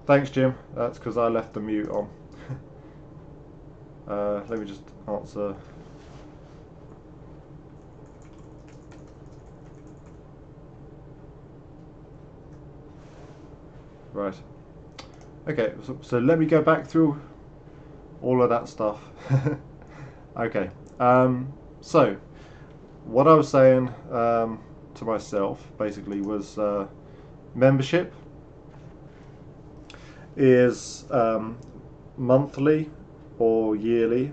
Thanks, Jim. That's because I left the mute on. Let me just answer. Right. Okay, so let me go back through all of that stuff. Okay. So what I was saying to myself basically was membership is monthly or yearly.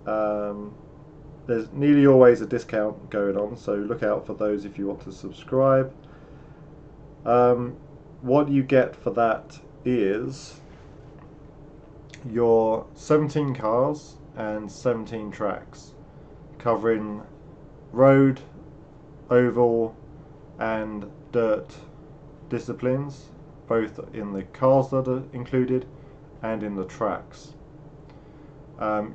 There's nearly always a discount going on, so look out for those if you want to subscribe. What you get for that is your 17 cars and 17 tracks covering road, oval and dirt disciplines, both in the cars that are included and in the tracks.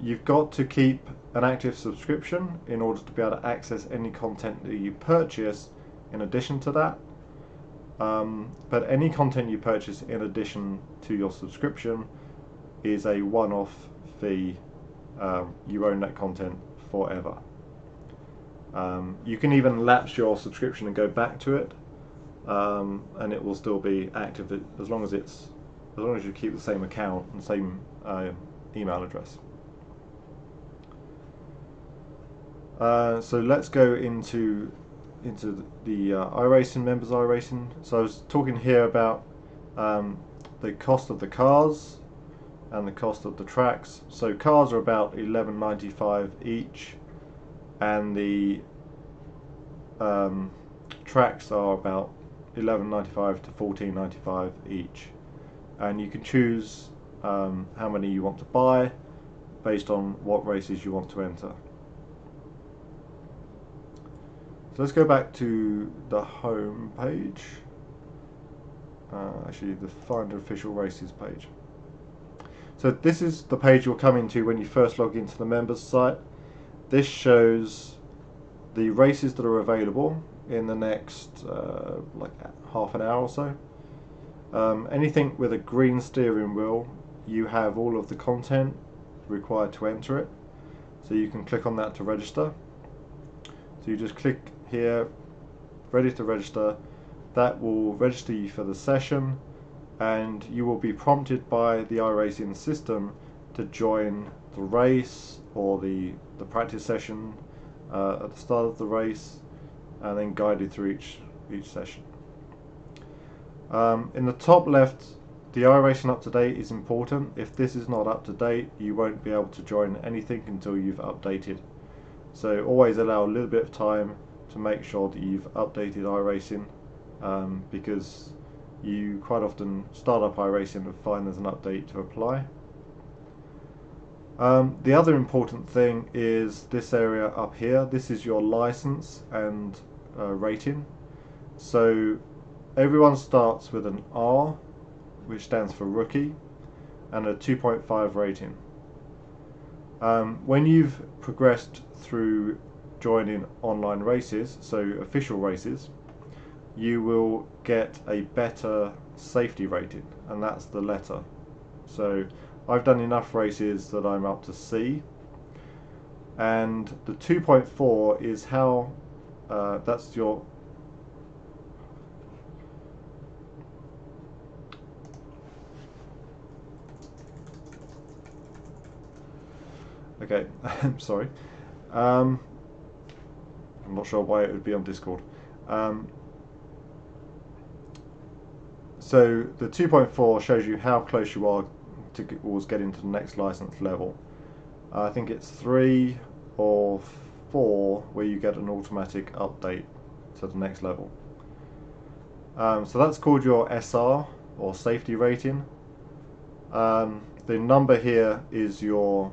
You've got to keep an active subscription in order to be able to access any content that you purchase in addition to that. But any content you purchase in addition to your subscription is a one-off fee. You own that content forever. You can even lapse your subscription and go back to it, and it will still be active as long as you keep the same account and same email address. So let's go into the iRacing members iRacing. So I was talking here about the cost of the cars and the cost of the tracks. So cars are about $11.95 each, and the tracks are about $11.95 to $14.95 each. And you can choose how many you want to buy based on what races you want to enter. So let's go back to the home page. Actually, the Find Official Races page. So this is the page you'll come into when you first log into the members site. This shows the races that are available in the next like half an hour or so. Anything with a green steering wheel, you have all of the content required to enter it. So you can click on that to register. So you just click here, ready to register. That will register you for the session, and you will be prompted by the iRacing system to join the race or the practice session at the start of the race, and then guided through each session. In the top left, the iRacing up to date is important. If this is not up to date, you won't be able to join anything until you've updated. So always allow a little bit of time to make sure that you've updated iRacing, because you quite often start up iRacing and find there's an update to apply. The other important thing is this area up here. This is your license and rating. So everyone starts with an R, which stands for rookie, and a 2.5 rating. When you've progressed through joining online races, so official races, you will get a better safety rating, and that's the letter. So I've done enough races that I'm up to C, and the 2.4 is how that's your okay. I'm sorry. I'm not sure why it would be on Discord. So the 2.4 shows you how close you are towards getting to the next license level. I think it's 3 or 4 where you get an automatic update to the next level. So that's called your SR, or safety rating. The number here is your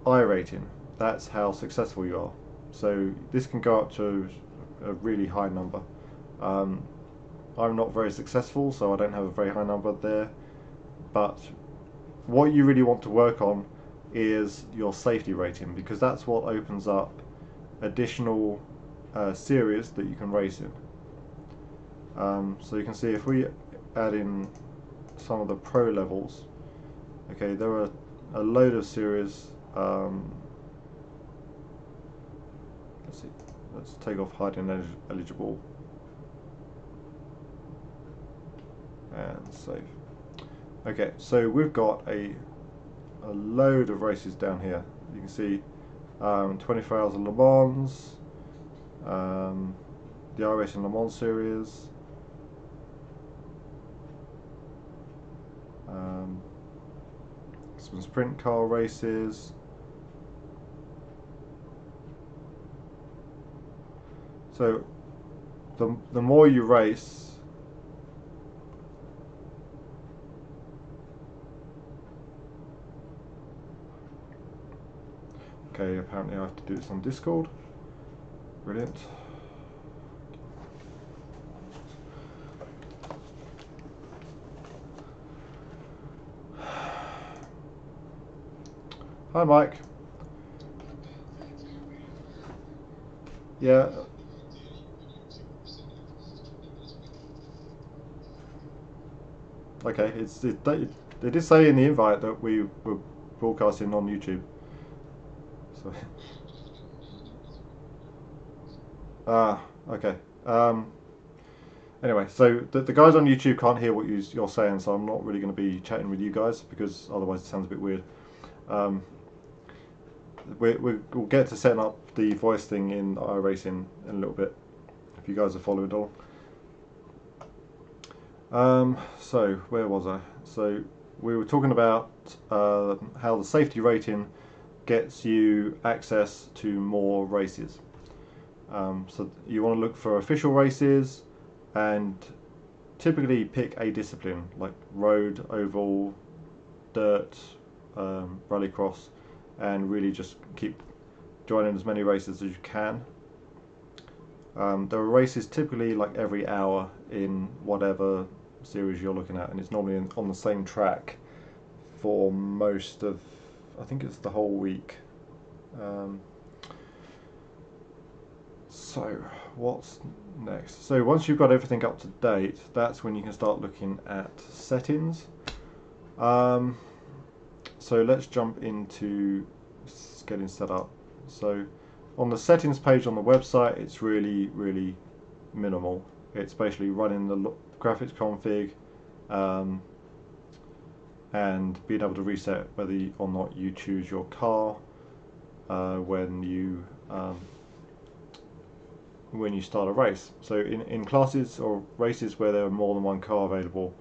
I rating. That's how successful you are. So this can go up to a really high number. I'm not very successful, so I don't have a very high number there, but what you really want to work on is your safety rating, because that's what opens up additional series that you can race in. So you can see if we add in some of the pro levels, okay, there are a load of series. Let's see. Let's take off hiding eligible and save. Okay, so we've got a load of races down here. You can see 24 Hours of Le Mans, the iRacing Le Mans series, some sprint car races. So the more you race, okay, apparently I have to do this on Discord. Brilliant. Hi Mike. Yeah. Okay, they did say in the invite that we were broadcasting on YouTube. So. Okay. Anyway, so the guys on YouTube can't hear what you're saying, so I'm not really going to be chatting with you guys because otherwise it sounds a bit weird. We'll get to setting up the voice thing in iRacing in a little bit, if you guys are following along. So where was I? So we were talking about how the safety rating gets you access to more races. So you want to look for official races and typically pick a discipline like road, oval, dirt, rallycross, and really just keep joining as many races as you can. There are races typically like every hour in whatever series you're looking at, and it's normally on the same track for most of, I think it's the whole week. So what's next? So once you've got everything up to date, that's when you can start looking at settings. So let's jump into getting set up. So on the settings page on the website, it's really minimal. It's basically running the graphics config and being able to reset whether or not you choose your car when you start a race. So in classes or races where there are more than one car available,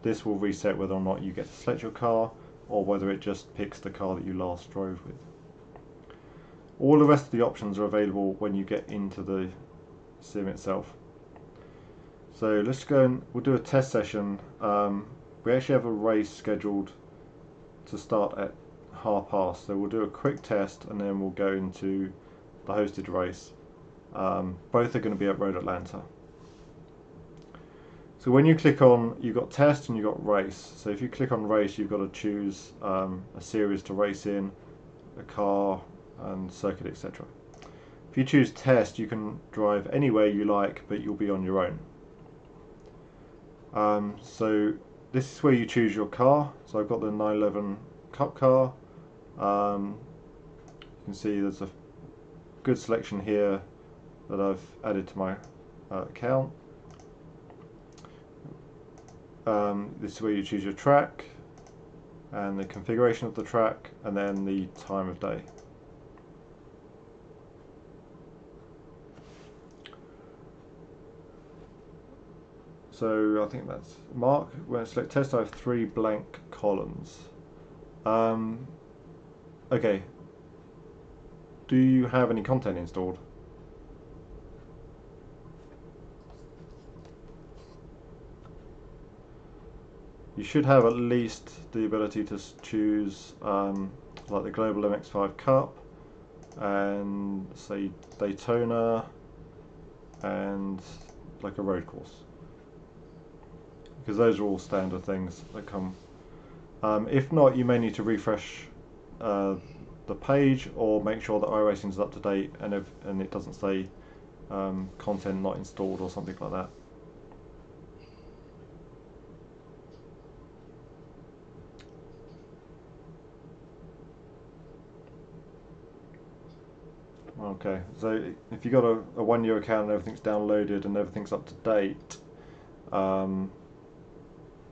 this will reset whether or not you get to select your car or whether it just picks the car that you last drove with. All the rest of the options are available when you get into the sim itself. So let's go and we'll do a test session. We actually have a race scheduled to start at past, so we'll do a quick test and then we'll go into the hosted race. Both are going to be at Road Atlanta. So when you click on, you've got test and you've got race. So if you click on race, you've got to choose a series to race in, a car and circuit, etc. If you choose test, you can drive anywhere you like, but you'll be on your own. So this is where you choose your car. So I've got the 911 Cup car. You can see there's a good selection here that I've added to my account. This is where you choose your track and the configuration of the track and then the time of day. So I think that's mark. When I select test, I have 3 blank columns. Okay. Do you have any content installed? You should have at least the ability to choose like the Global MX5 Cup and say Daytona and like a road course, because those are all standard things that come. If not, you may need to refresh the page or make sure that iRacing is up to date and it doesn't say content not installed or something like that. Okay, so if you've got a 1 year account and everything's downloaded and everything's up to date, um,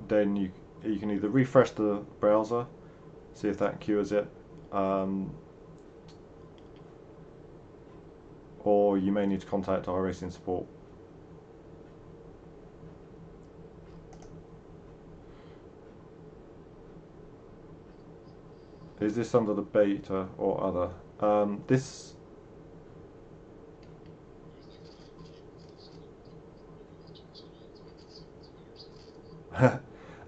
then you can either refresh the browser, see if that cures it, um, or you may need to contact iRacing support. Is this under the beta or other? This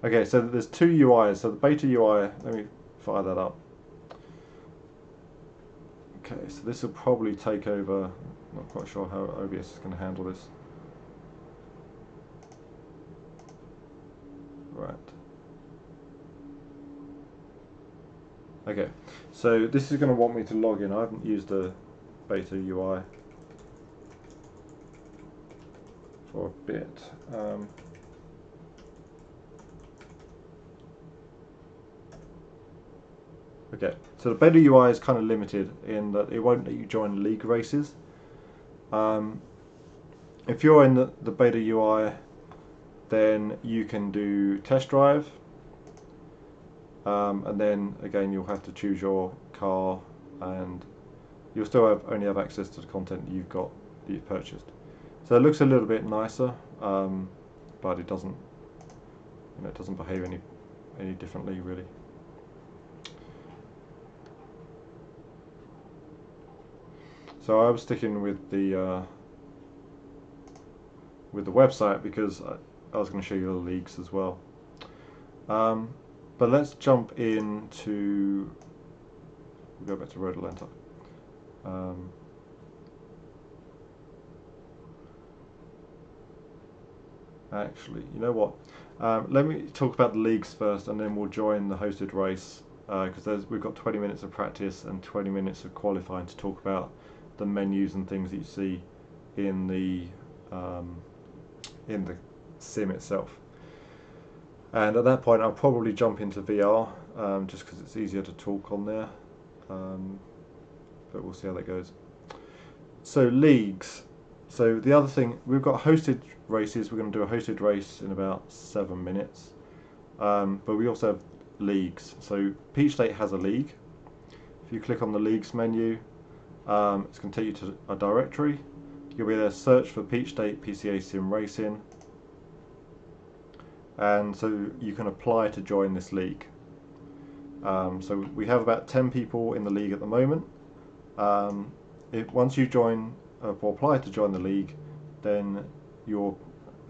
okay, so there's two UIs. So the beta UI, let me fire that up. Okay, so this will probably take over. Not quite sure how OBS is going to handle this. Right. Okay, so this is going to want me to log in. I haven't used the beta UI for a bit. Okay, so the beta UI is kind of limited in that it won't let you join league races. If you're in the beta UI, then you can do test drive, and then again you'll have to choose your car, and you'll still only have access to the content that you've purchased. So it looks a little bit nicer, but it doesn't, it doesn't behave any differently really. So I was sticking with the website because I was going to show you the leagues as well. But let's jump into. We'll go back to Road Atlanta. Actually, you know what? Let me talk about the leagues first, and then we'll join the hosted race because we've got 20 minutes of practice and 20 minutes of qualifying to talk about the menus and things that you see in the sim itself. And at that point, I'll probably jump into VR just because it's easier to talk on there. But we'll see how that goes. So leagues. So the other thing, we've got hosted races. We're going to do a hosted race in about 7 minutes. But we also have leagues. So Peach State has a league. If you click on the leagues menu, it's going to take you to a directory. You'll be there to search for Peach State PCA Sim Racing. And so you can apply to join this league. So we have about 10 people in the league at the moment. Once you join or apply to join the league, then you'll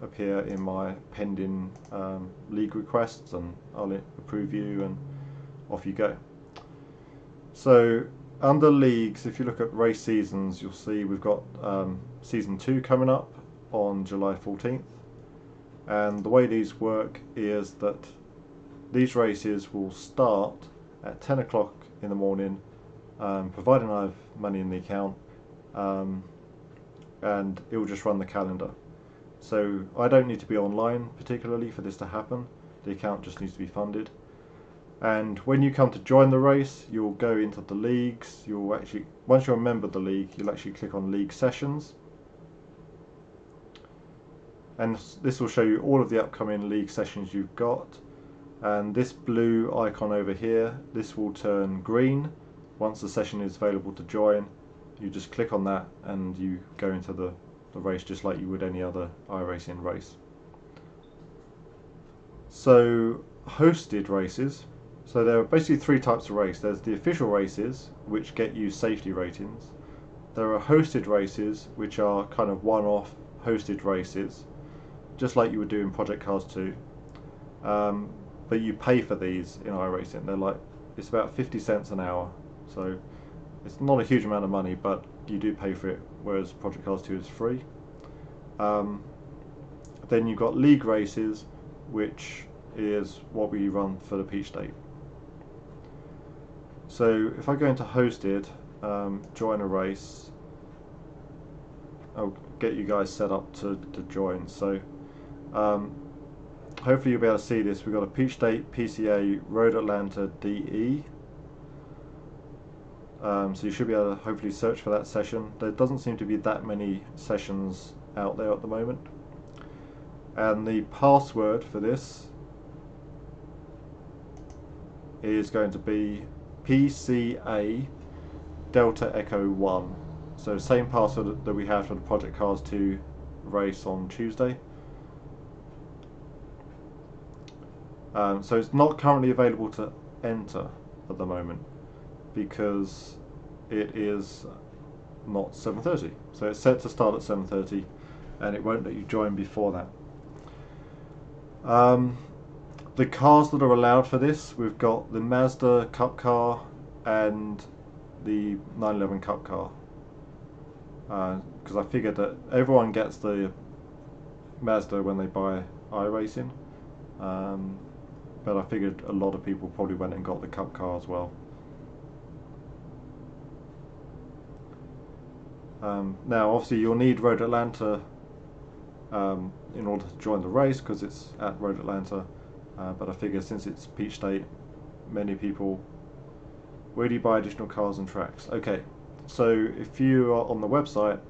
appear in my pending league requests, and I'll approve you, and off you go. So under leagues, if you look at race seasons, you'll see we've got season 2 coming up on July 14th. And the way these work is that these races will start at 10 o'clock in the morning, providing I have money in the account, and it will just run the calendar. So I don't need to be online particularly for this to happen. The account just needs to be funded. And when you come to join the race, you'll go into the leagues. Once you're a member of the league, you'll actually click on league sessions. And this will show you all of the upcoming league sessions you've got. And this blue icon over here, this will turn green once the session is available to join. You just click on that and you go into the race just like you would any other iRacing race. So hosted races, so there are basically 3 types of race. There's the official races, which get you safety ratings. There are hosted races, which are kind of one-off hosted races, just like you would do in Project Cars 2. But you pay for these in iRacing. It's about 50 cents an hour, so it's not a huge amount of money, but you do pay for it, whereas Project Cars 2 is free. Then you've got league races, which is what we run for the Peach State. So if I go into hosted, join a race, I'll get you guys set up to join. So hopefully you'll be able to see this. We've got a Peach State PCA Road Atlanta DE. So you should be able to hopefully search for that session. There doesn't seem to be that many sessions out there at the moment. And the password for this is going to be PCA Delta Echo 1. So same password that we had for the Project Cars 2 race on Tuesday. So it's not currently available to enter at the moment because it is not 7:30. So it's set to start at 7:30 and it won't let you join before that. The cars that are allowed for this, we've got the Mazda Cup car and the 911 Cup car. Because I figured that everyone gets the Mazda when they buy iRacing. But I figured a lot of people probably went and got the Cup car as well. Now obviously you'll need Road Atlanta in order to join the race because it's at Road Atlanta, but I figure since it's Peach State, many people really buy additional cars and tracks. Okay, so if you are on the website,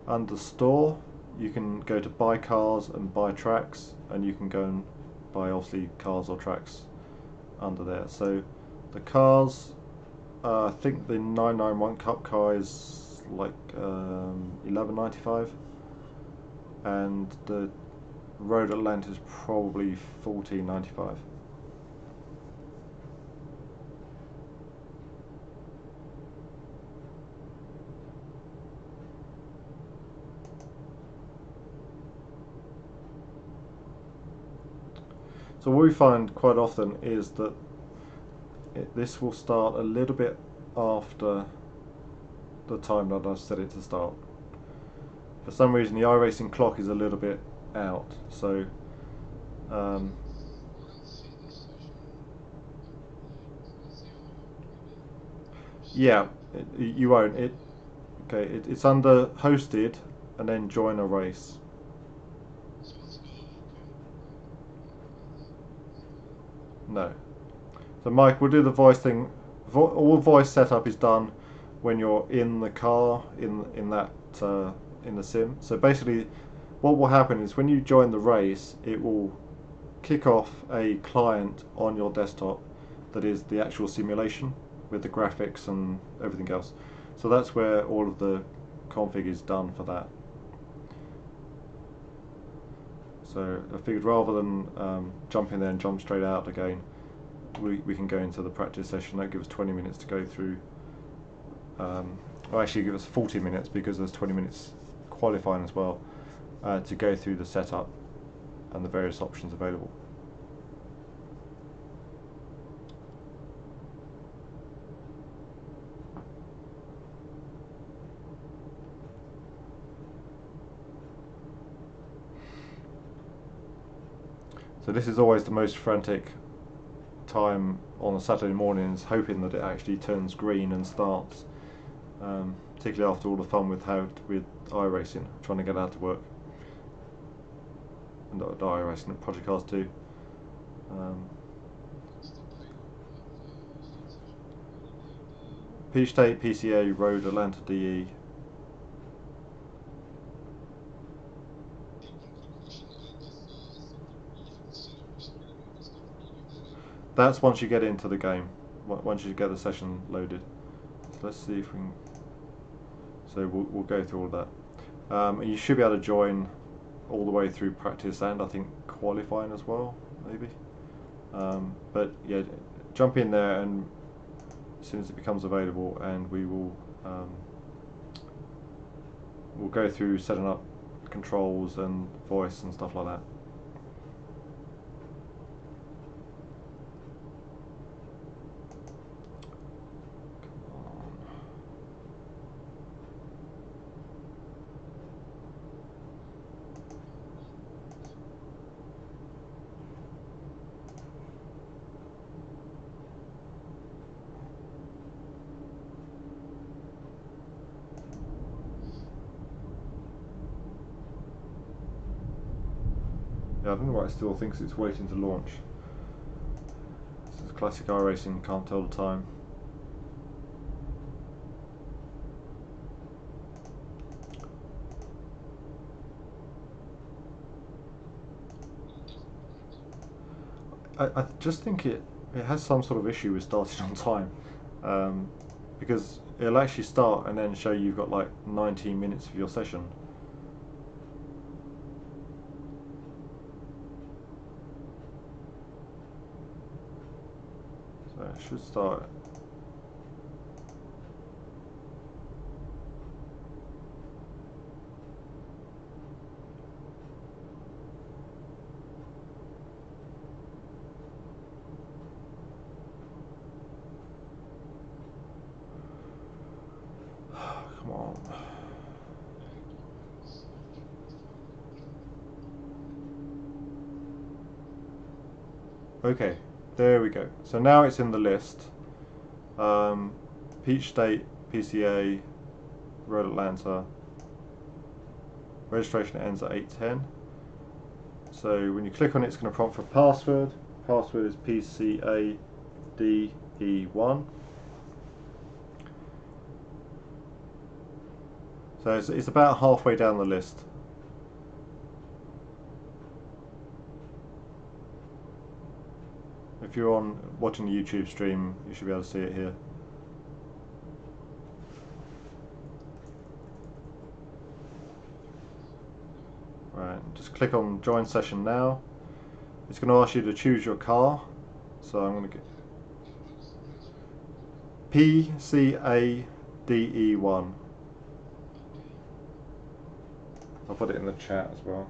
under store you can go to buy cars and buy tracks, and you can go and buy obviously cars or tracks under there. So the cars, I think the 991 Cup car is like $11.95, and the Road Atlanta is probably $14.95. So what we find quite often is that this will start a little bit after the time that I've set it to start. For some reason the iRacing clock is a little bit out, so yeah, you won't. It's under hosted and then join a race. No. So Mike, we'll do the voice thing. All voice setup is done when you're in the car in that in the sim. So basically, what will happen is when you join the race, it will kick off a client on your desktop that is the actual simulation with the graphics and everything else. So that's where all of the config is done for that. So I figured rather than jump in there and jump straight out again, we can go into the practice session. That gives us 20 minutes to go through. Well, actually give us 40 minutes because there's 20 minutes qualifying as well, to go through the setup and the various options available. So this is always the most frantic time on a Saturday morning, is hoping that it actually turns green and starts, particularly after all the fun with iRacing, trying to get that to work. And not iRacing, Project Cars 2. Peach State, PCA, Road, Atlanta DE. That's once you get into the game, once you get the session loaded. So let's see if we can. So we'll go through all of that. And you should be able to join all the way through practice and I think qualifying as well, maybe. But yeah, jump in there and as soon as it becomes available, and we'll go through setting up controls and voice and stuff like that. Yeah, I don't know why it still thinks it's waiting to launch. This is classic iRacing, can't tell the time. I just think it has some sort of issue with starting on time, um, because it'll actually start and then show you've got like 19 minutes of your session. So it should start. Come on. Okay, there we go. So now it's in the list. Peach State, PCA, Road Atlanta. Registration ends at 8:10. So when you click on it, it's going to prompt for password. Password is PCADE1. So it's about halfway down the list. If you're watching the YouTube stream, you should be able to see it here. Right, just click on join session now. It's going to ask you to choose your car. So I'm going to get PCADE1. I'll put it in the chat as well.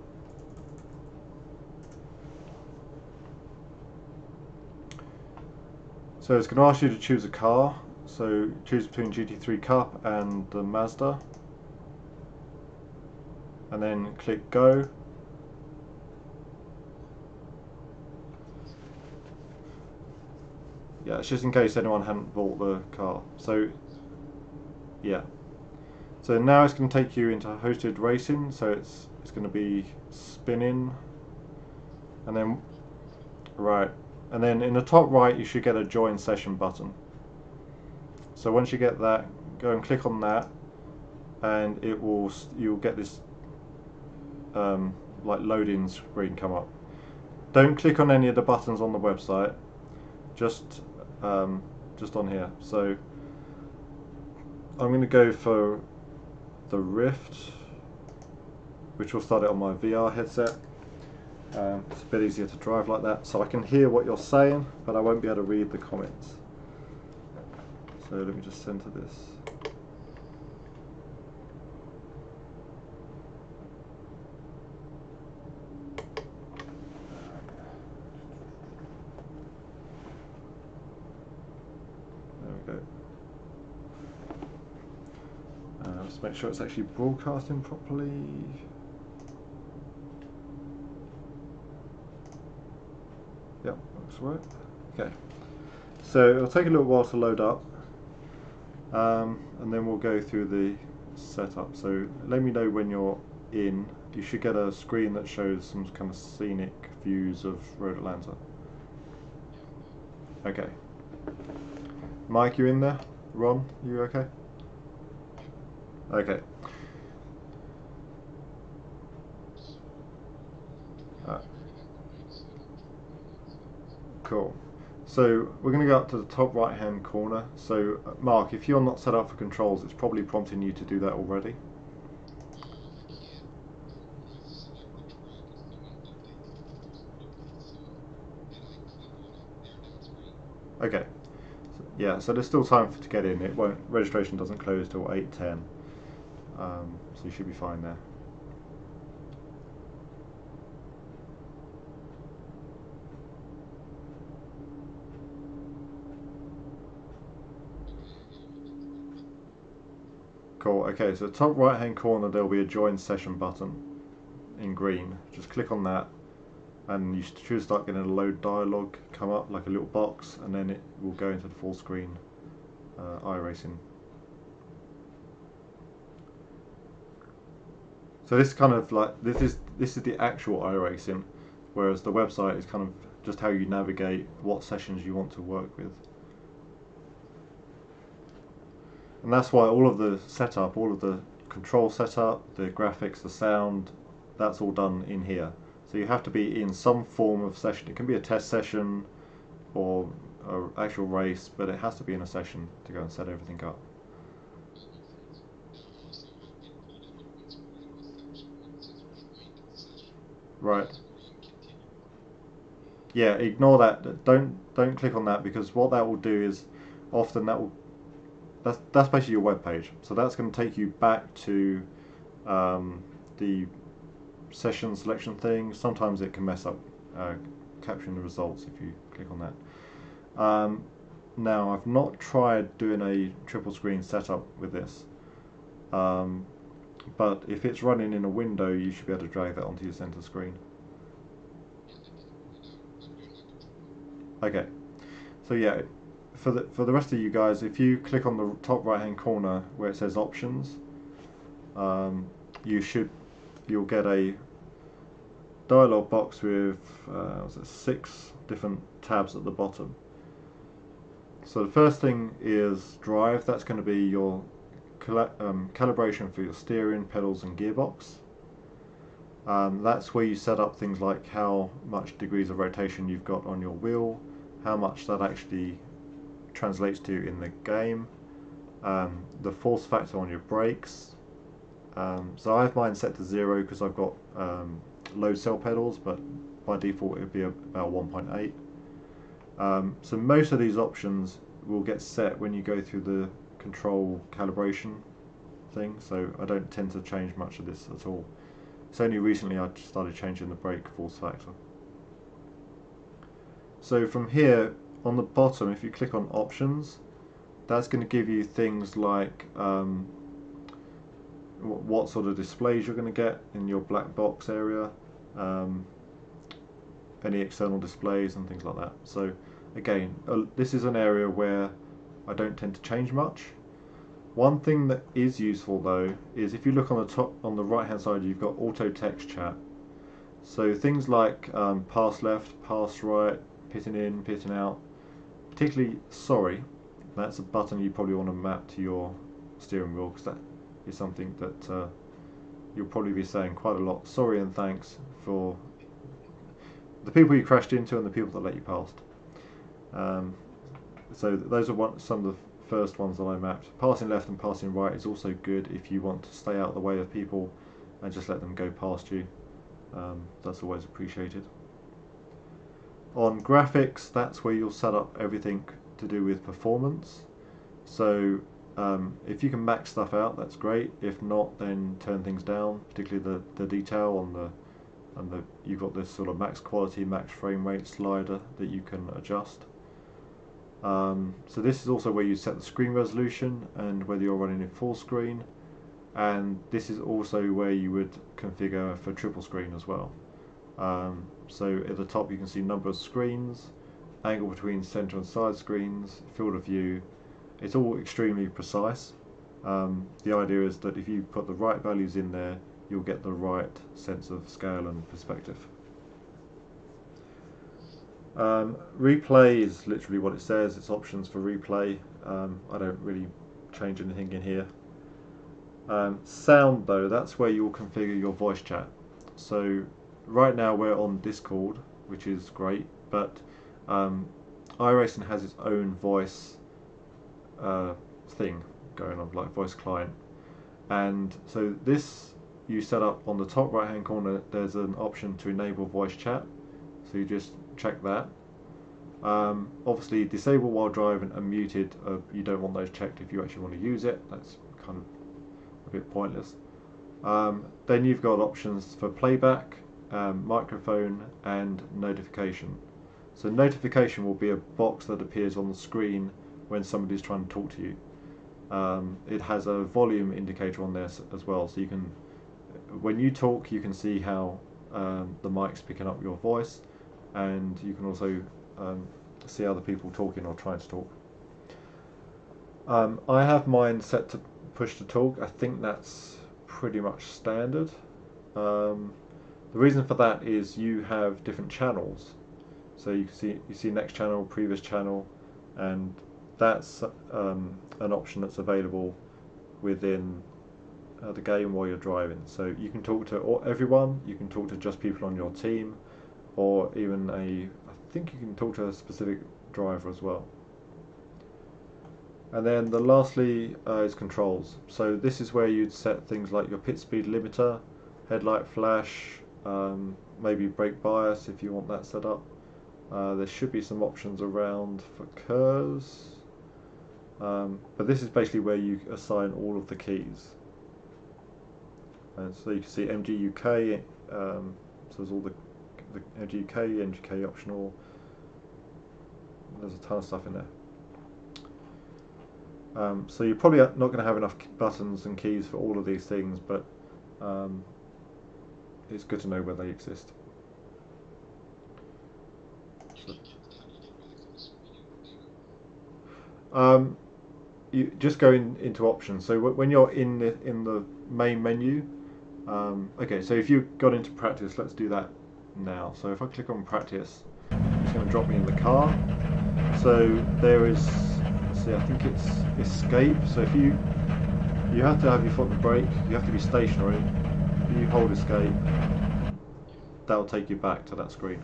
So it's going to ask you to choose a car. So choose between GT3 Cup and the Mazda. And then click go. Yeah, it's just in case anyone hadn't bought the car. So yeah. So now it's going to take you into hosted racing. So it's going to be spinning, and then right, and then in the top right you should get a join session button. So once you get that, go and click on that, and you'll get this like loading screen come up. Don't click on any of the buttons on the website, just on here. So I'm going to go for the Rift, which will start it on my VR headset. It's a bit easier to drive like that, so I can hear what you're saying, but I won't be able to read the comments. So let me just center this. There we go. Let's make sure it's actually broadcasting properly. Yep, looks right. Okay, so it'll take a little while to load up, and then we'll go through the setup. So let me know when you're in. You should get a screen that shows some kind of scenic views of Road Atlanta. Okay. Mike, you in there? Ron, you okay? Okay. Cool. So we're going to go up to the top right hand corner. So Mark, if you're not set up for controls, it's probably prompting you to do that already. Okay. Yeah, so there's still time to get in. Registration doesn't close till 8:10. So you should be fine there. Cool. Okay, so top right hand corner there'll be a join session button in green. Just click on that, and you should start getting a load dialog come up, like a little box, and then it will go into the full screen iRacing. So this is kind of like this is the actual iRacing, whereas the website is kind of just how you navigate what sessions you want to work with. And that's why all of the setup, all of the control setup, the graphics, the sound, that's all done in here. So you have to be in some form of session. It can be a test session or an actual race, but it has to be in a session to go and set everything up. Right. Yeah, ignore that. Don't click on that, because what that will do is often that's basically your web page. So that's going to take you back to the session selection thing. Sometimes it can mess up capturing the results if you click on that. Now, I've not tried doing a triple screen setup with this, but if it's running in a window, you should be able to drag that onto your center screen. Okay, so yeah, for the rest of you guys, if you click on the top right hand corner where it says options, um, you should you'll get a dialog box with 6 different tabs at the bottom. So the first thing is drive. That's going to be your calibration for your steering, pedals and gearbox. That's where you set up things like how much degrees of rotation you've got on your wheel, how much that actually translates to in the game, the force factor on your brakes. So I have mine set to 0 because I've got load cell pedals, but by default it would be about 1.8. So most of these options will get set when you go through the control calibration thing, so I don't tend to change much of this at all. It's only recently I started changing the brake force factor. So from here on the bottom, if you click on options, that's going to give you things like what sort of displays you're going to get in your black box area, any external displays and things like that. So again, this is an area where I don't tend to change much. One thing that is useful though is if you look on the top, on the right hand side, you've got auto text chat. So things like pass left, pass right, pitting in, pitting out, particularly sorry, that's a button you probably want to map to your steering wheel, because that is something that you'll probably be saying quite a lot. Sorry and thanks for the people you crashed into and the people that let you past. So those are some of the first ones that I mapped. Passing left and passing right is also good if you want to stay out of the way of people and just let them go past you. That's always appreciated. On graphics, that's where you'll set up everything to do with performance. So if you can max stuff out, that's great. If not, then turn things down, particularly the detail on the you've got this sort of max quality, max frame rate slider that you can adjust. So this is also where you set the screen resolution and whether you're running in full screen, and this is also where you would configure for triple screen as well. So at the top you can see number of screens, angle between center and side screens, field of view. It's all extremely precise. The idea is that if you put the right values in there, you'll get the right sense of scale and perspective. Replay is literally what it says. It's options for replay. I don't really change anything in here. Sound though, that's where you'll configure your voice chat. So right now we're on Discord, which is great, but iRacing has its own voice thing going on, like voice client, and so this you set up on the top right hand corner. There's an option to enable voice chat, so you just check that. Obviously disable while driving and muted, you don't want those checked if you actually want to use it. That's kind of a bit pointless. Then you've got options for playback, microphone and notification. So notification will be a box that appears on the screen when somebody's trying to talk to you. It has a volume indicator on there as well, so you can, when you talk, you can see how the mic's picking up your voice, and you can also see other people talking or trying to talk. I have mine set to push to talk. I think that's pretty much standard. The reason for that is you have different channels. So you see next channel, previous channel, and that's an option that's available within the game while you're driving. So you can talk to everyone, you can talk to just people on your team, or even I think you can talk to a specific driver as well. And then lastly is controls. So this is where you'd set things like your pit speed limiter, headlight flash, maybe brake bias if you want that set up. There should be some options around for curves, but this is basically where you assign all of the keys. And so you can see MGUK, so there's all the MGUK, MGK optional. There's a ton of stuff in there. So you're probably not going to have enough buttons and keys for all of these things, but it's good to know where they exist. You just go into options. So when you're in the main menu, okay. So if you got into practice, let's do that now. So if I click on practice, it's going to drop me in the car. So there is, let's see, I think it's escape. So if you have to have your foot on the brake, you have to be stationary. If you hold escape, that will take you back to that screen.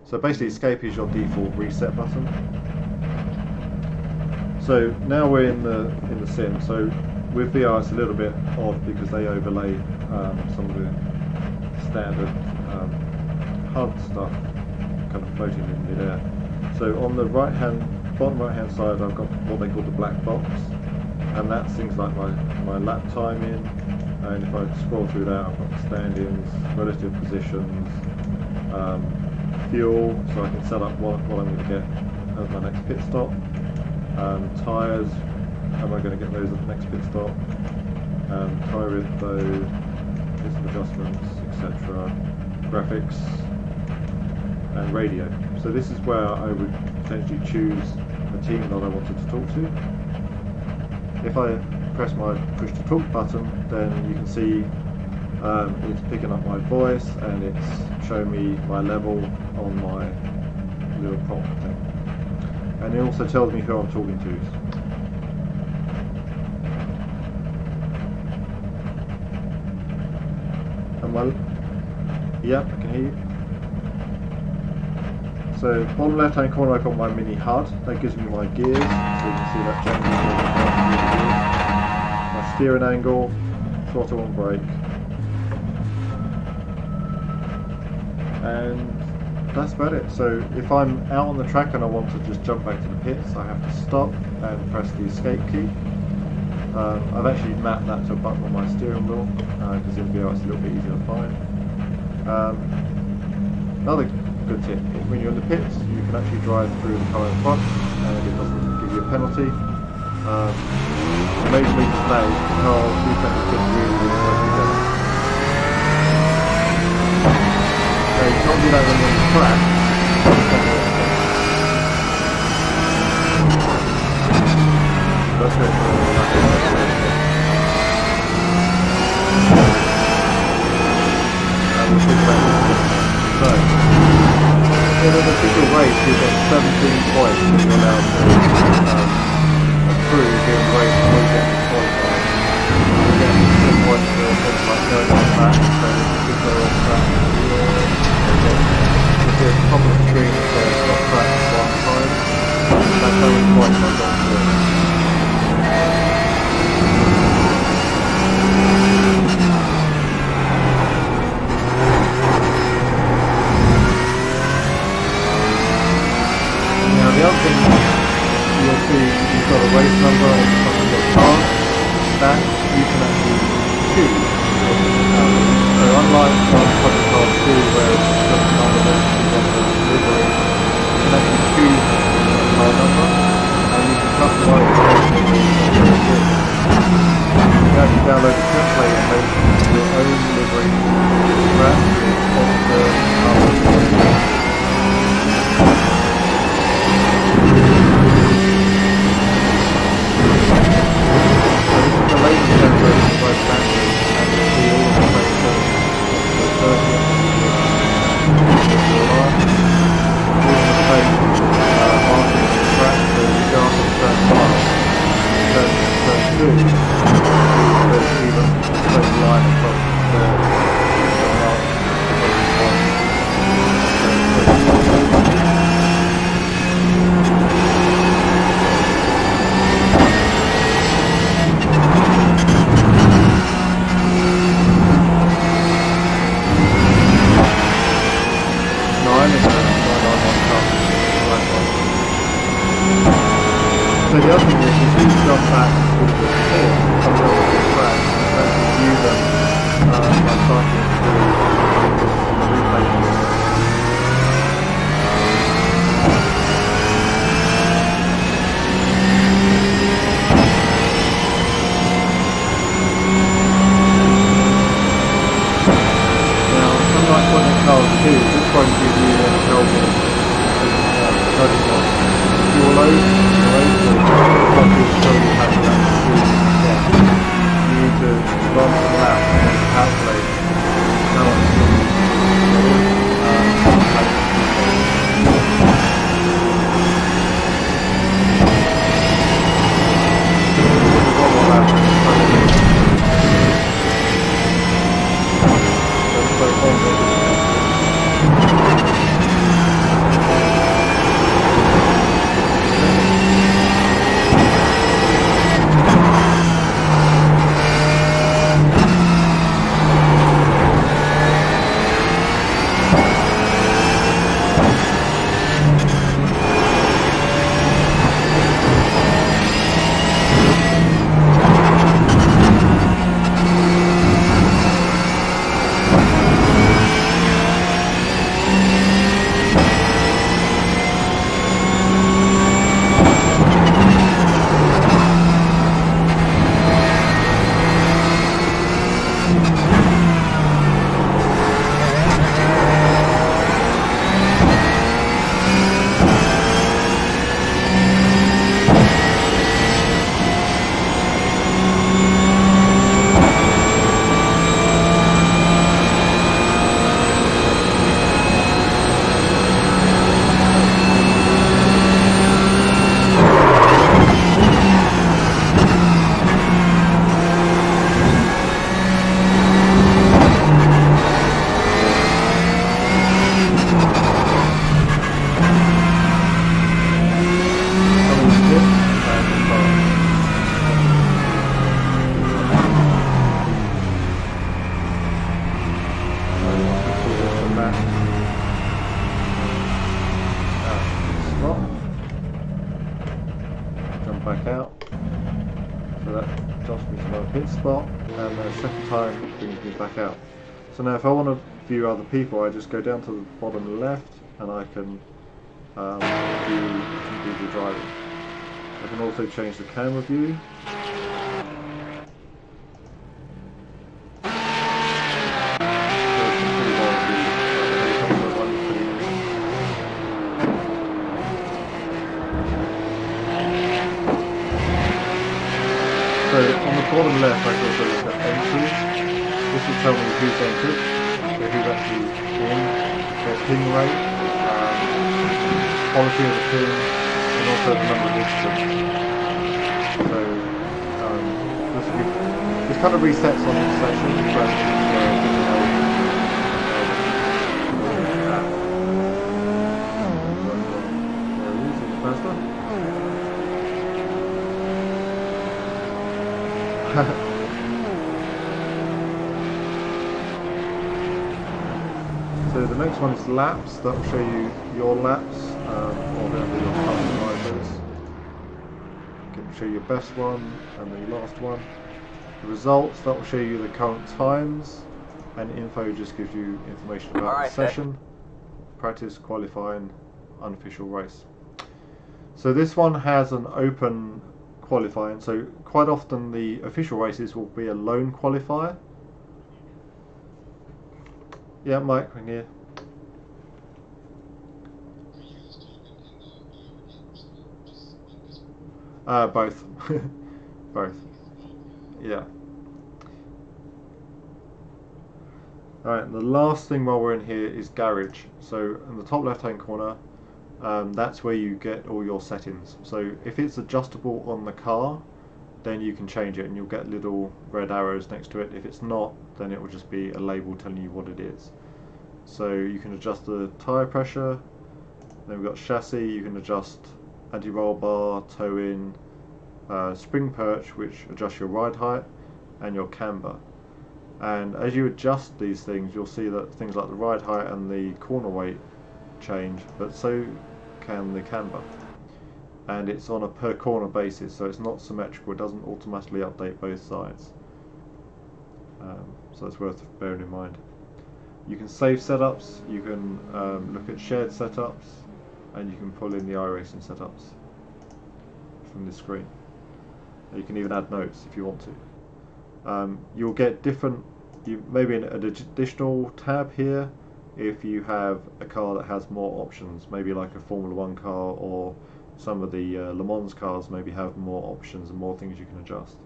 So basically escape is your default reset button. So now we're in the sim. So with VR it's a little bit odd because they overlay some of the standard HUD stuff kind of floating in midair. So on the bottom right hand side I've got what they call the black box, and that's things like my lap timing, and if I scroll through that I've got stand-ins, relative positions, fuel, so I can set up what I'm going to get at my next pit stop, tyres, am I going to get those at the next pit stop, tyre info, system adjustments, etc., graphics, and radio. So this is where I would potentially choose a team that I wanted to talk to. If I press my push to talk button, then you can see it's picking up my voice and it's showing me my level on my little prompt thing. And it also tells me who I'm talking to. Yeah, I can hear you. So bottom left hand corner I've got my mini HUD, that gives me my gears, so you can see that changes my steering angle, throttle and brake. And that's about it. So if I'm out on the track and I want to just jump back to the pits, I have to stop and press the escape key. I've actually mapped that to a button on my steering wheel because in VR it's a little bit easier to find. Another good tip, when you're in the pits you can actually drive through the car in front and it doesn't give you a penalty. Amazingly today, the car reflexes fit really close together. So you can't do that when you're on the track. Let's go for and we'll think about this. So, in an official race you get 17 points that you're allowed to accrue during the race before you get disqualified. You get 10 points for things like going on track, so if you go on track, if you're top of the screen it says stop track one time, that's how many points I've got to do. Now the other thing you'll see, you've got a race number on the top of your car, that you can actually choose. So unlike some public cars do where it's just a number that you want to deliver, you can actually choose the car number and you can customize the race number. You can actually download a template and make your own delivery graph of the car. So the other thing is, if you jump back to the course, come down to the track, you can actually view them by cycling through the replay course. Now, unlike what the cars do, this won't give you a helmet your load will show you how to actually do it. You need to run some laps and then calculate how much you need back out, so that adjusts me to my pit spot, and the second time brings me back out. So now if I want to view other people, I just go down to the bottom left and I can view people driving. I can also change the camera view. So on the bottom left I can also look at entries. This will tell me who's entered, so who's actually in, their ping rate, quality of the ping, and also the number of incidents. So this kind of resets on each session, but so the next one is laps. That will show you your laps, or whatever your current drivers. It can show you your best one and the last one. The results, that will show you the current times, and info just gives you information about the session, practice, qualifying, unofficial race. So this one has an open qualifying, so quite often the official races will be a lone qualifier. Yeah, Mike, in here. Both. Both. Yeah. Alright, the last thing while we're in here is garage. So in the top left hand corner, that's where you get all your settings. So if it's adjustable on the car, then you can change it and you'll get little red arrows next to it. If it's not, then it will just be a label telling you what it is. So you can adjust the tyre pressure, then we've got chassis, you can adjust anti-roll bar, toe-in, spring perch, which adjusts your ride height, and your camber. And as you adjust these things, you'll see that things like the ride height and the corner weight change, but so can the camber. and it's on a per corner basis, so it's not symmetrical. It doesn't automatically update both sides. So it's worth bearing in mind. You can save setups, you can look at shared setups, and you can pull in the iRacing setups from this screen. You can even add notes if you want to. You'll get different, maybe an additional tab here if you have a car that has more options, maybe like a Formula 1 car, or some of the Le Mans cars maybe have more options and more things you can adjust.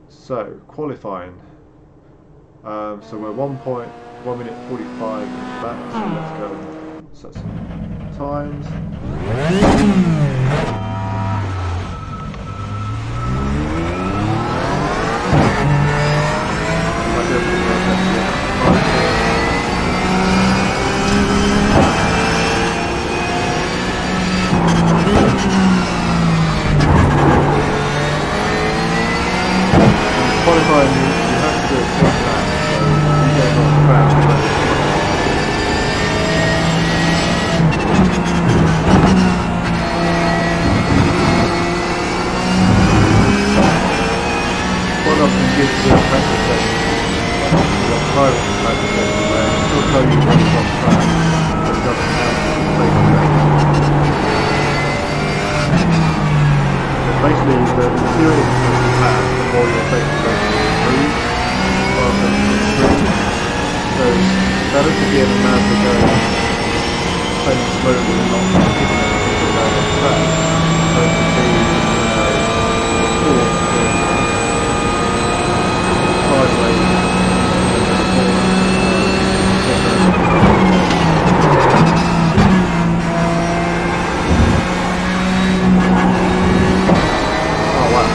So, qualifying. So we're 1 minute 45 back, so let's go and set some times. Qualifying, you have to do a quick lap, so you get off the track. Quite often gives you a practice session, like a private practice session, where it will show you when it's off track, but it doesn't have to play the race. Basically, the material that you have, the more your safety race will improve, rather than improve. So, better to be able to navigate playing slowly and not giving everything to go on track, so it can be forced to sideways into the corner. Oh wow.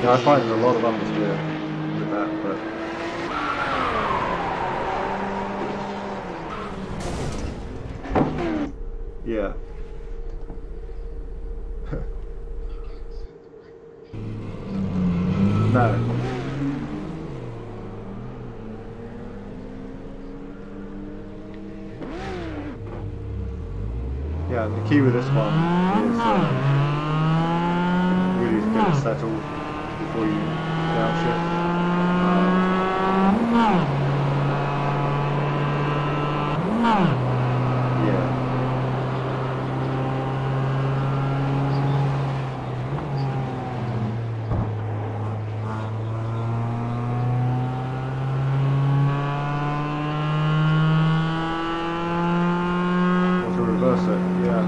Yeah, I find a lot of atmosphere with that, but yeah. No. Yeah, and the key with this one is really to get it settled before you downshift. Yeah. Or to reverse it, yeah.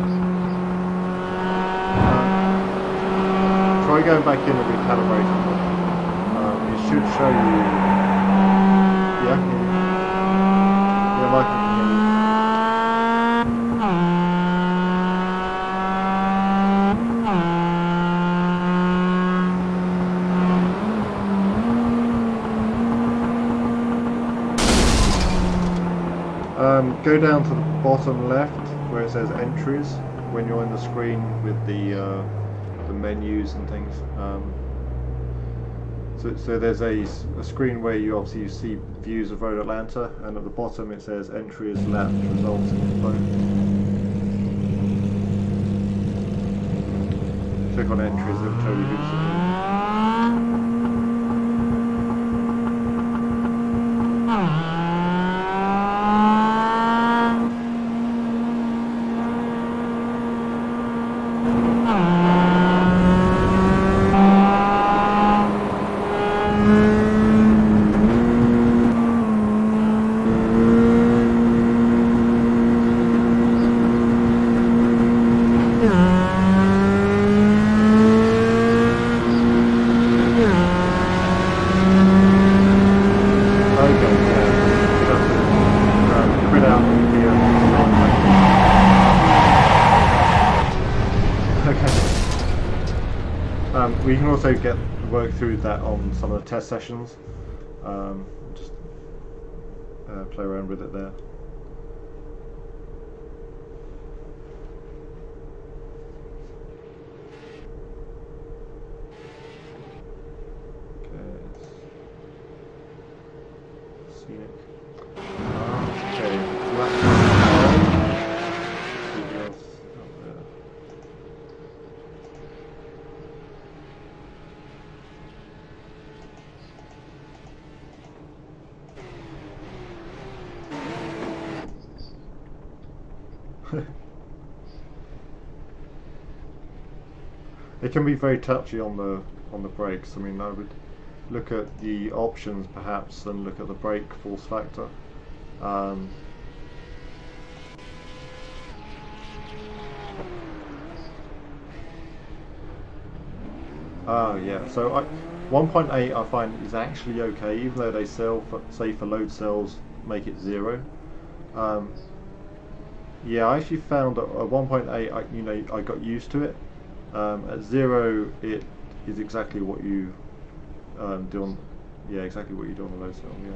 Try going back in and recalibrating it. It should show you. Yeah, can you? Yeah, Mike can hear you. Go down to the bottom left where it says entries when you're in the screen with the menus and things. So there's a screen where you obviously see views of Road Atlanta, and at the bottom it says entries, laps, results, info. Click on entries, it will tell you who's in. We can also work through that on some of the test sessions. Just play around with it there. Okay. Scenic. Okay. It can be very touchy on the brakes. I mean, I would look at the options perhaps and look at the brake force factor. Yeah, so 1.8 I find is actually okay, even though they sell for, say for load cells make it 0. Yeah, I actually found at 1.8 I got used to it. At 0 it is exactly what you do on, yeah, exactly what you do on the load cell, yeah.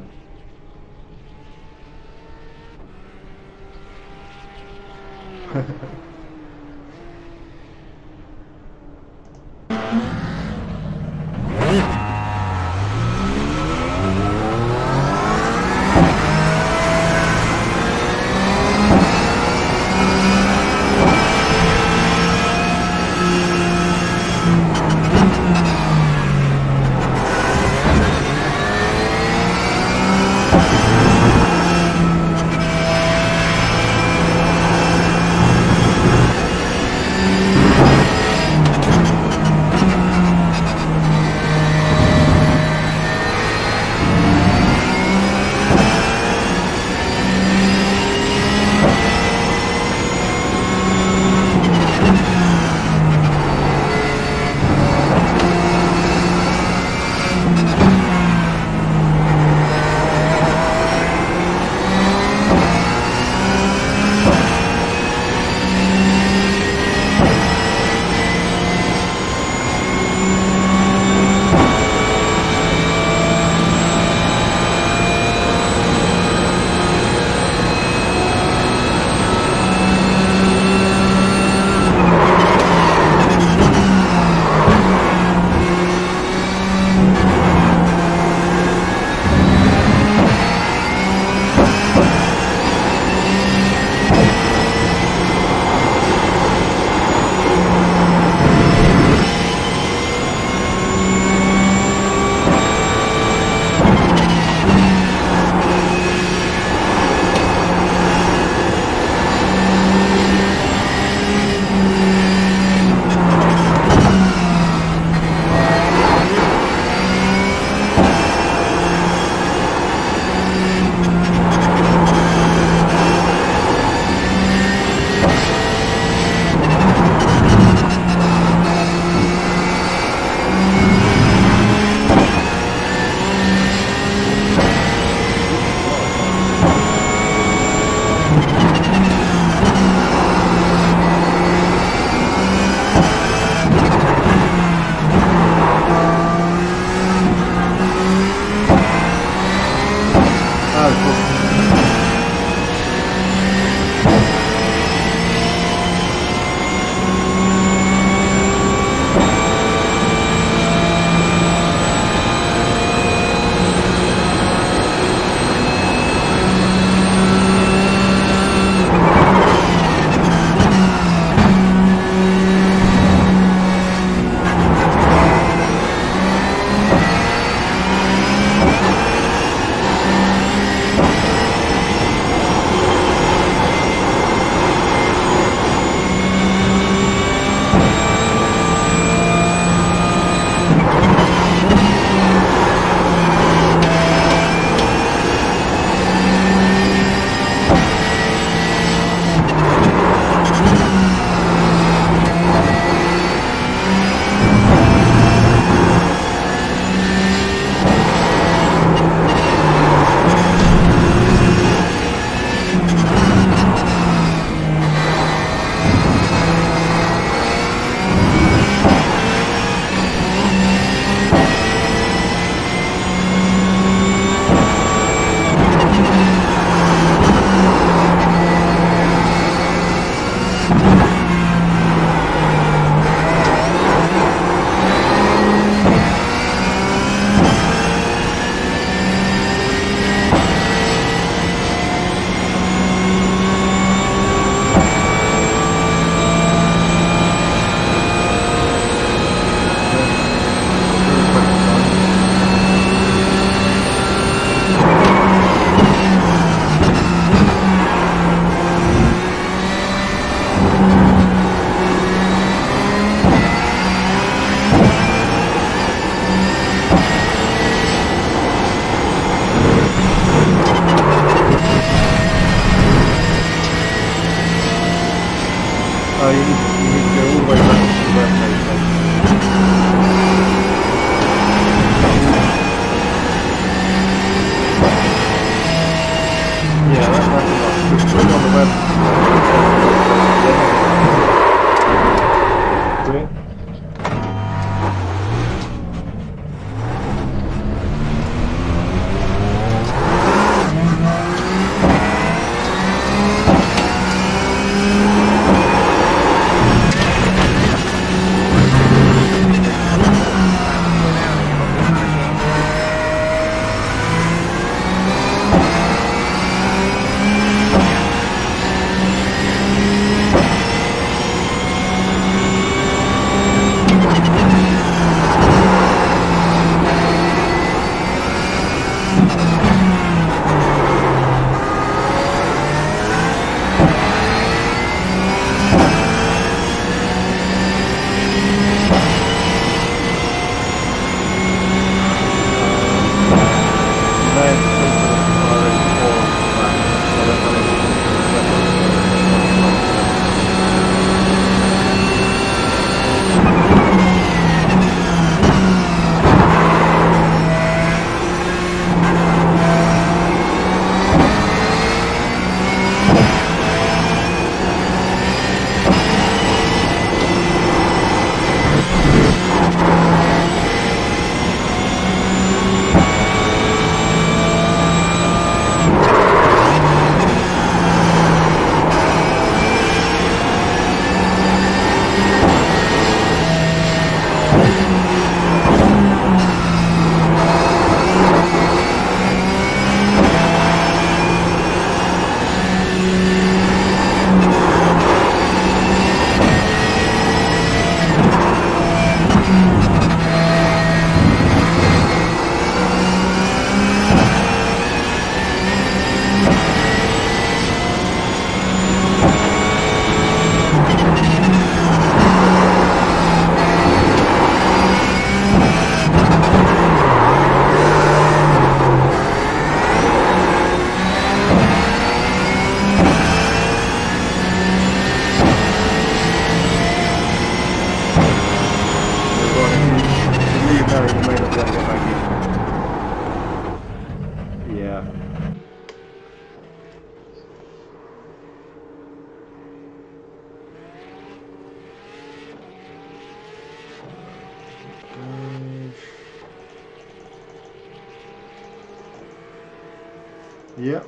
Yeah.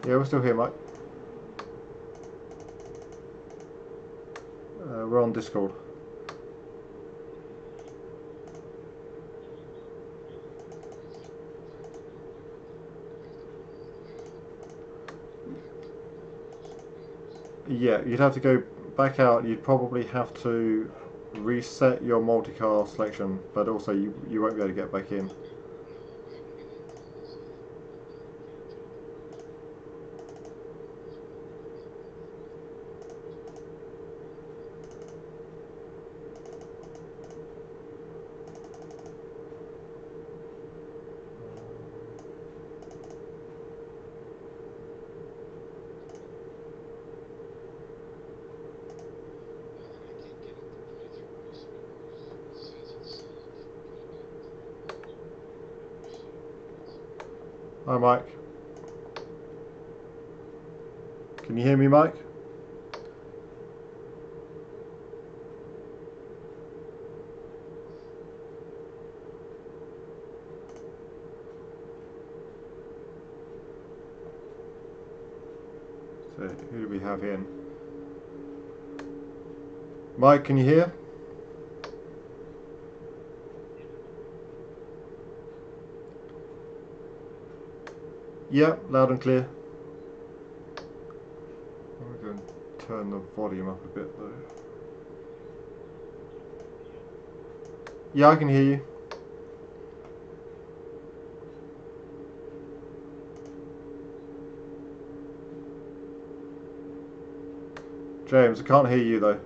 Yeah, we're still here, Mike. We're on Discord. Yeah, you'd have to go back out. You'd probably have to reset your multi-car selection, but also you won't be able to get back in. Hi, Mike. Can you hear me, Mike? So, who do we have in? Mike, can you hear? Yeah, loud and clear. I'm going to turn the volume up a bit though. Yeah, I can hear you. James, I can't hear you though.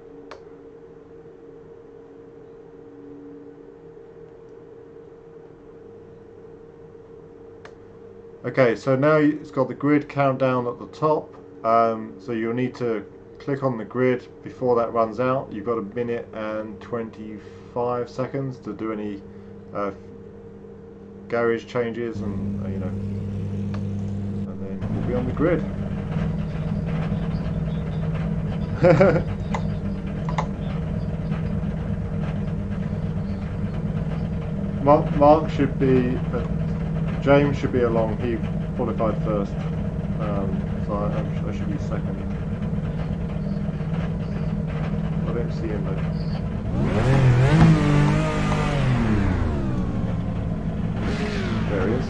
Okay, so now it's got the grid countdown at the top, so you'll need to click on the grid before that runs out. You've got 1 minute and 25 seconds to do any garage changes and you know, and then we'll be on the grid. Mark should be, James should be along. He qualified first, so I should be second. I don't see him though. There he is.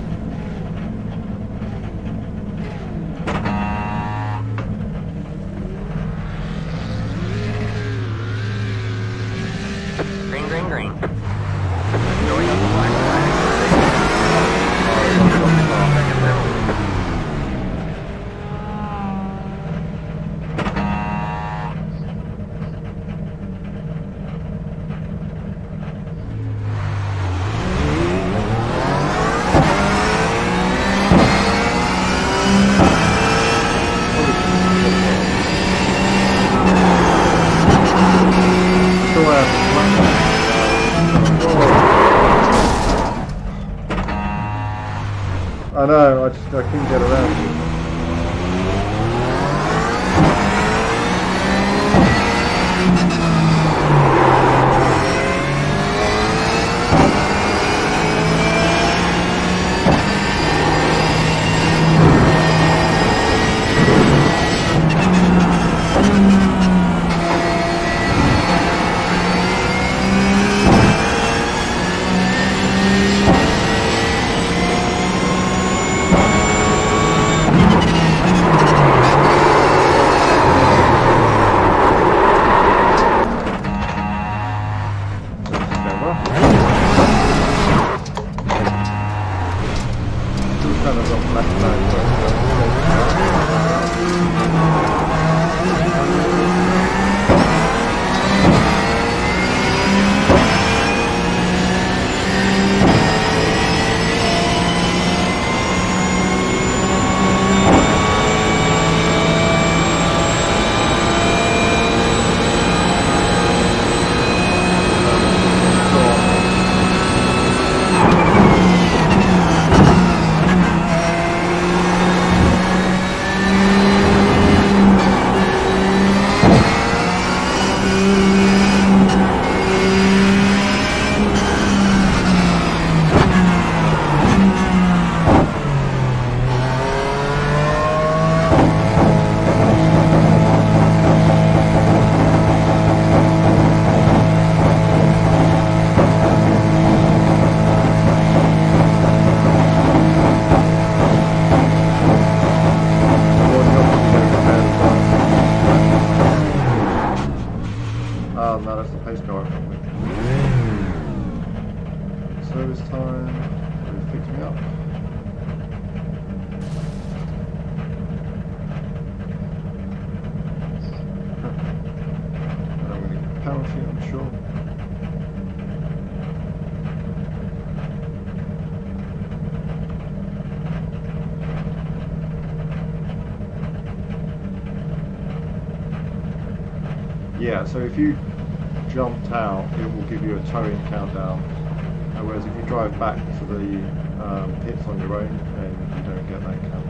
Green, green, green. Going up the black flag. I know, I couldn't get around you. service time. We'll pick me up. And I'm going to get penalty, I'm sure. Yeah, so if you jumped out, it will give you a towing countdown. Whereas if you drive back to the pits on your own, then you don't get that countdown.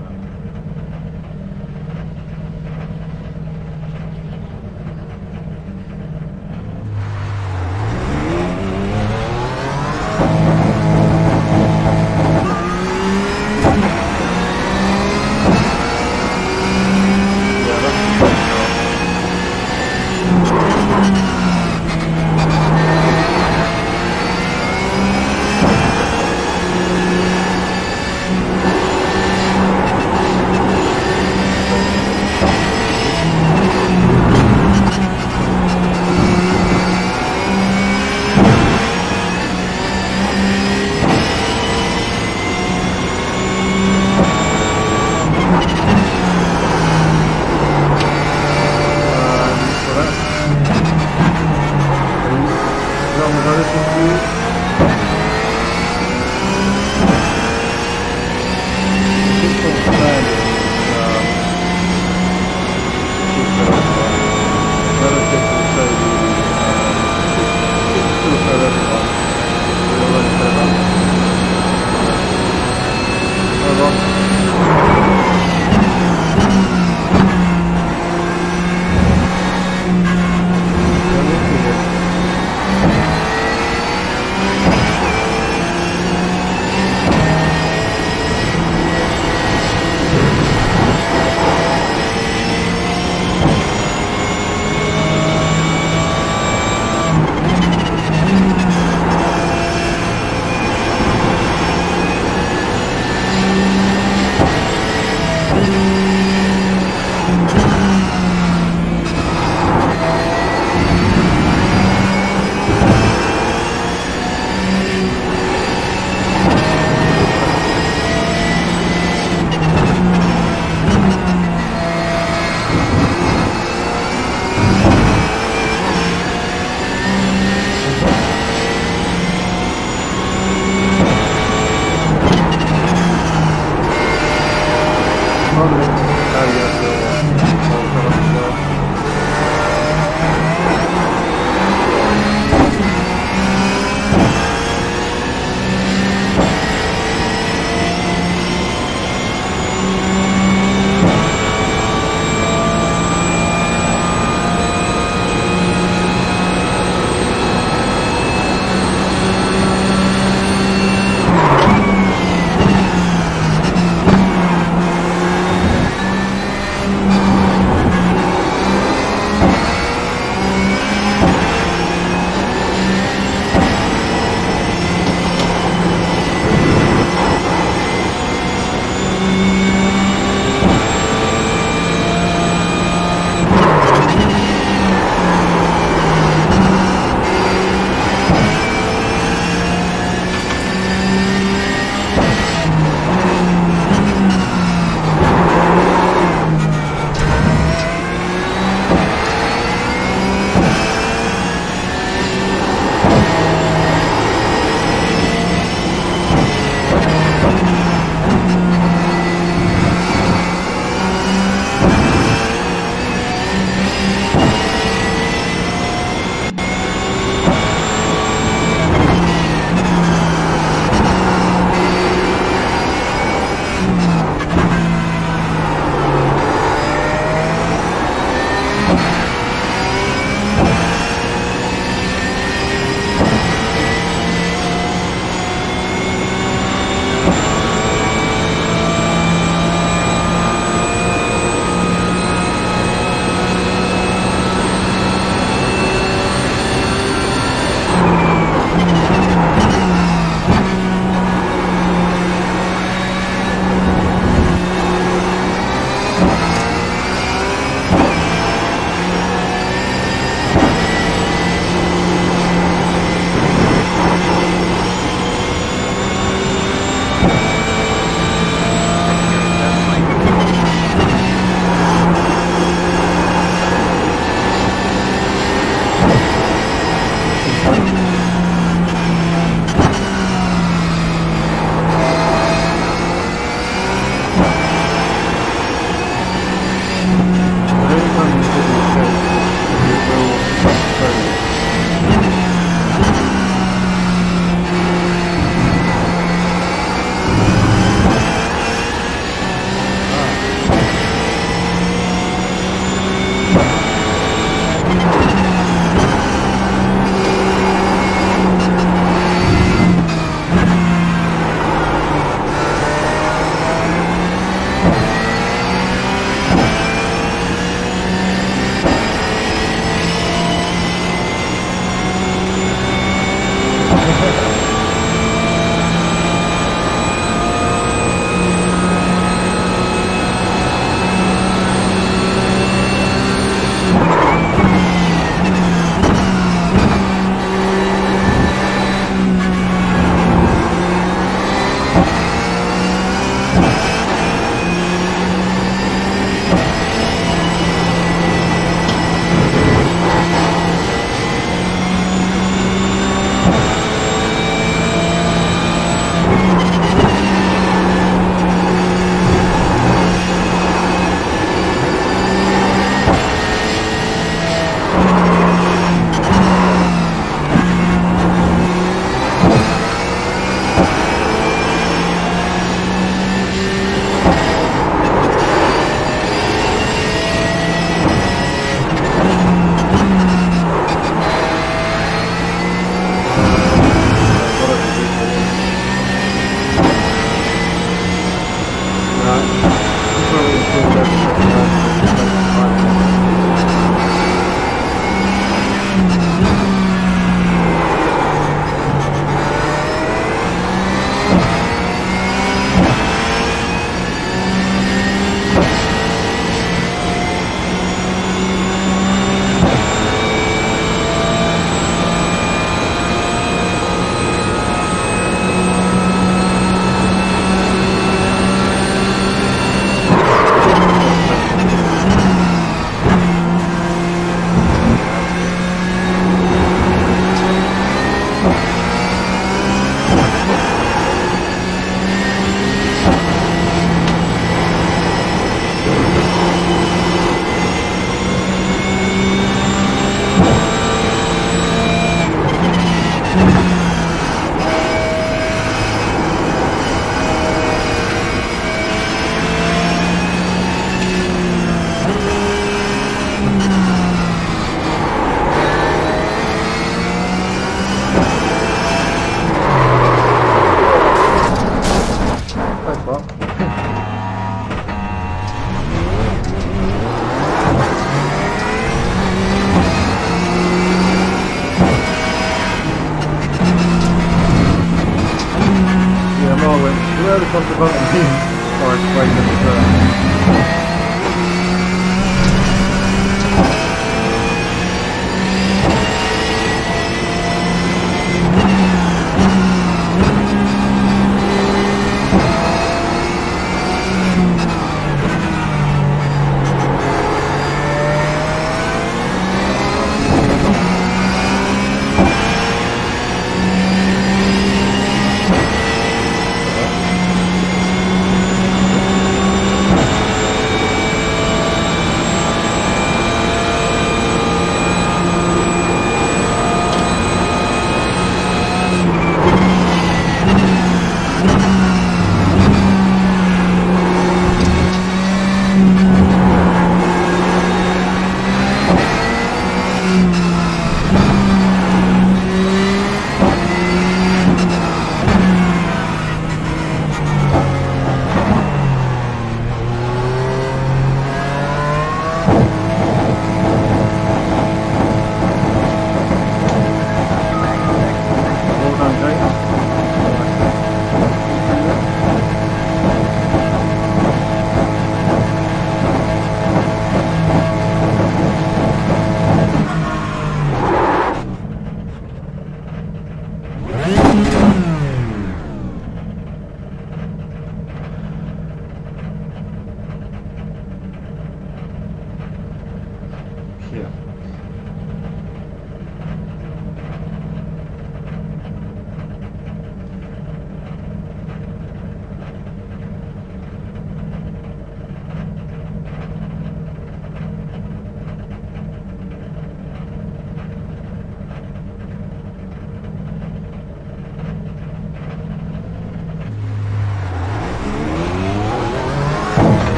Across the bottom or it's right in the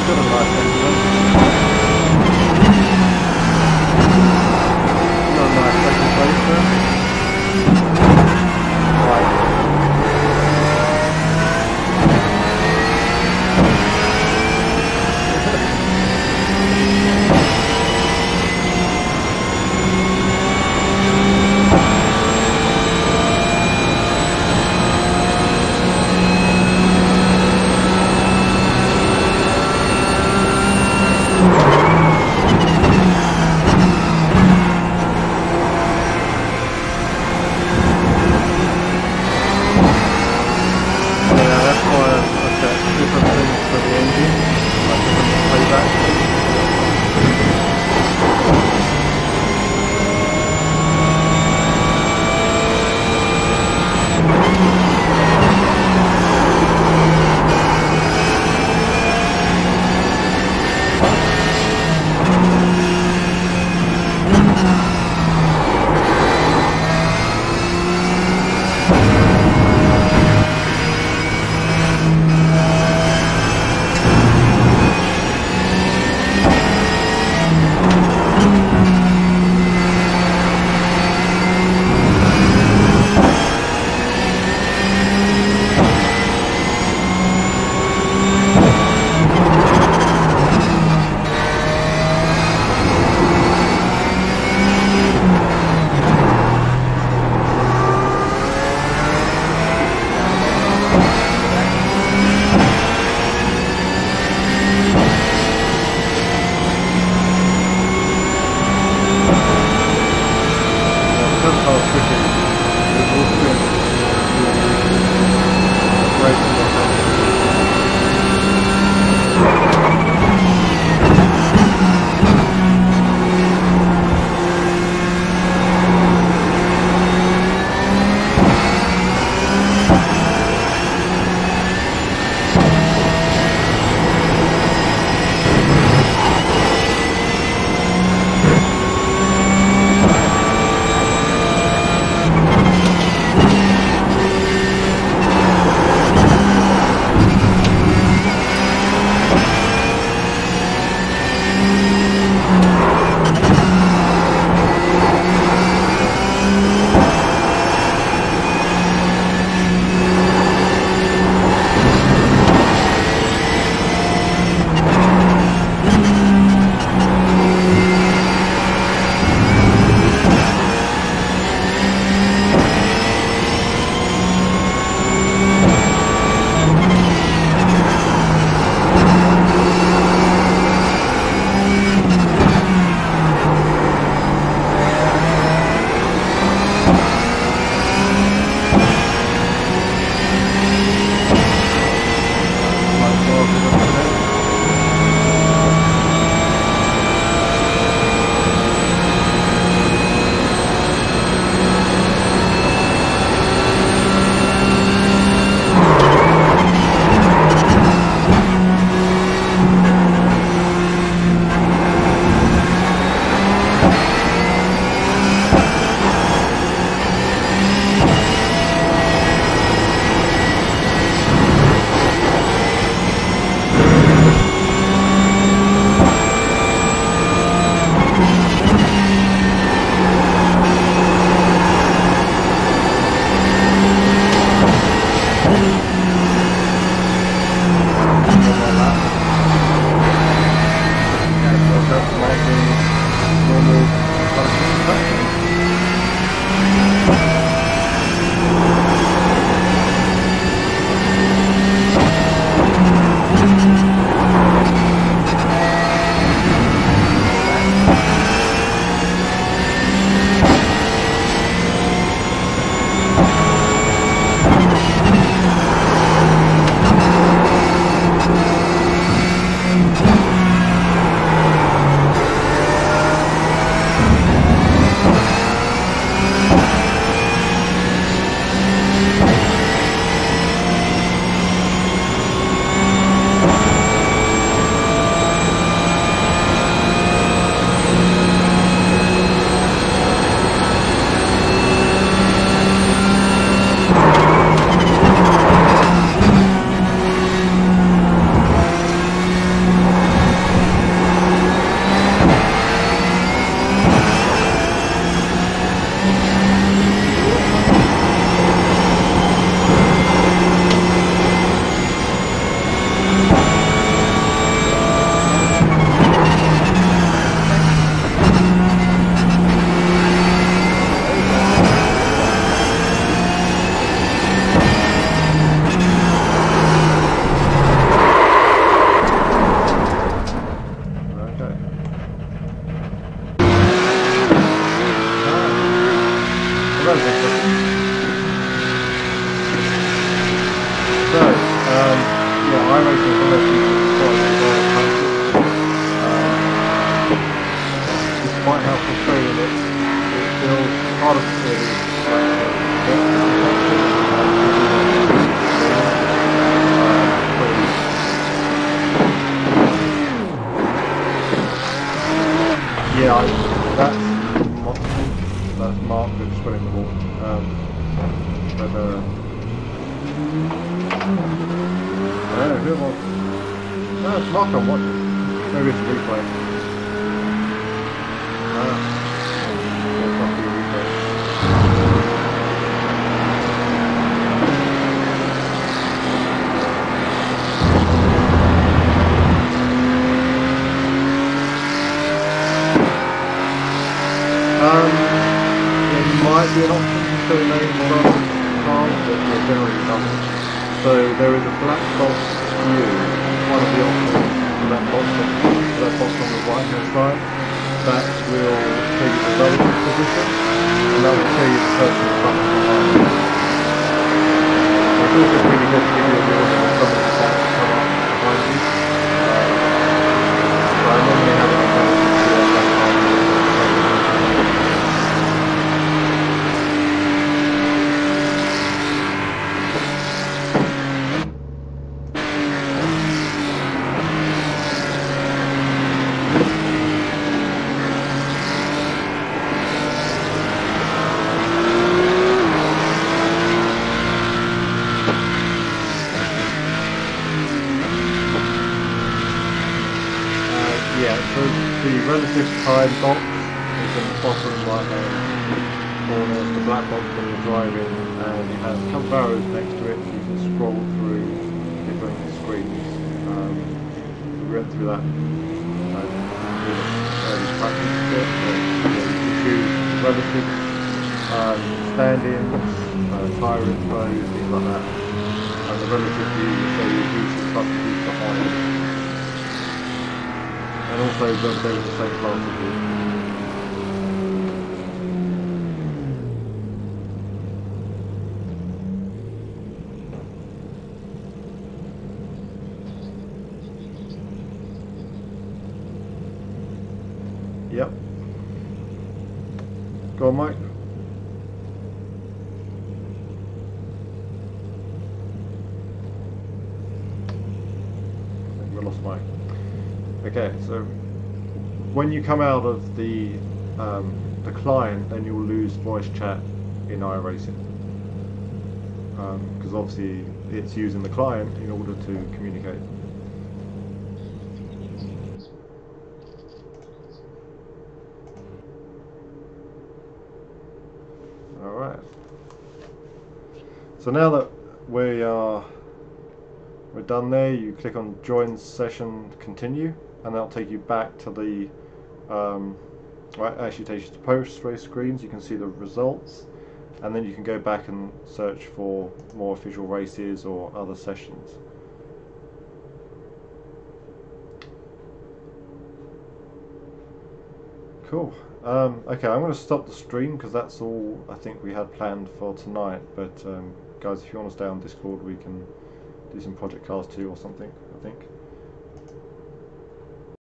got a nice engine. Got a nice second place there. Right. But I don't know who was. No, it's Mark I'm watching. Maybe it's a replay. It's not the replay. There might be an option to show names on cars, but it generally doesn't. So there is a black box view, one of the options for that box on the right hand side, that will show you the relative position, and that will show you the person in front and behind. It's also really good to give you a warning when someone's about to come up behind you. So I normally have it on relative view at that time. Yeah, so the relative time box is in the bottom right hand corner, the black box when you're driving, and it has a couple of arrows next to it so you can scroll through different screens. We went through that early practice bit, so you can choose relative stand-ins, tyre info, things like that, and the relative view will show you who's in front and who's behind. And also whether they were the same class as you. Yep. Go on, Mike. I think we lost Mike. Okay, so when you come out of the client, then you'll lose voice chat in iRacing, because obviously it's using the client in order to communicate. All right. So now that we're done there, you click on join session continue, and that'll take you back to the well, it actually takes you to post race screens. You can see the results, and then you can go back and search for more official races or other sessions. Cool. Okay, I'm going to stop the stream because that's all I think we had planned for tonight, but guys, if you want to stay on Discord, we can do some Project Cars 2 or something, I think.